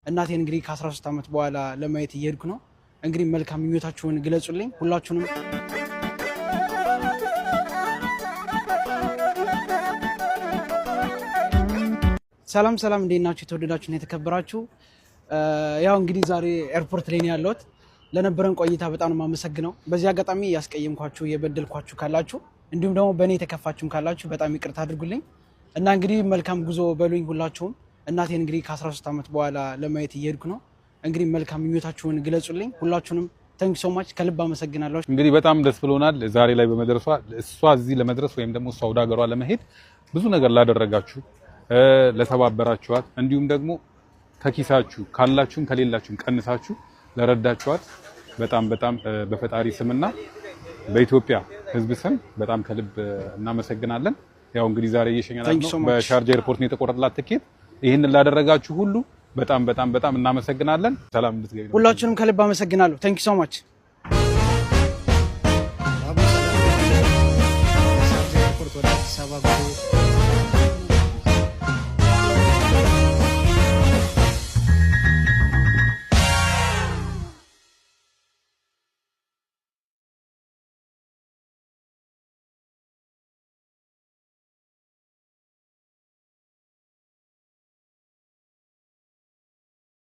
እናቴን እንግዲህ ከ13 ዓመት በኋላ ለማየት እየሄድኩ ነው። እንግዲህ መልካም ምኞታችሁን ግለጹልኝ ሁላችሁንም። ሰላም ሰላም፣ እንዴት ናችሁ? የተወደዳችሁና የተከበራችሁ ያው እንግዲህ ዛሬ ኤርፖርት ላይ ነው ያለሁት። ለነበረን ቆይታ በጣም ነው የማመሰግነው። በዚህ አጋጣሚ ያስቀየምኳችሁ የበደልኳችሁ ካላችሁ እንዲሁም ደግሞ በእኔ የተከፋችሁም ካላችሁ በጣም ይቅርታ አድርጉልኝ እና እንግዲህ መልካም ጉዞ በሉኝ ሁላችሁም። እናቴን እንግዲህ ከ13 ዓመት በኋላ ለማየት እየሄድኩ ነው። እንግዲህ መልካም ምኞታችሁን ግለጹልኝ ሁላችሁንም። ታንክ ሶ ማች፣ ከልብ አመሰግናለሁ። እንግዲህ በጣም ደስ ብሎናል ዛሬ ላይ በመድረሷ። እሷ እዚህ ለመድረስ ወይም ደግሞ እሷ ወደ ሀገሯ ለመሄድ ብዙ ነገር ላደረጋችሁ፣ ለተባበራችኋት እንዲሁም ደግሞ ከኪሳችሁ ካላችሁም ከሌላችሁም ቀንሳችሁ ለረዳችኋት በጣም በፈጣሪ ስምና በኢትዮጵያ ሕዝብ ስም በጣም ከልብ እናመሰግናለን። ያው እንግዲህ ዛሬ እየሸኘናት ነው በሻርጃ ኤርፖርት ነው የተቆረጠላት ትኬት። ይሄንን ላደረጋችሁ ሁሉ በጣም እናመሰግናለን። ሰላም እንድትገኙ ሁላችሁንም ከልብ አመሰግናለሁ። ታንክ ዩ ሶ ማች። ሻርጃ ኤርፖርት ወደ አዲስ አበባ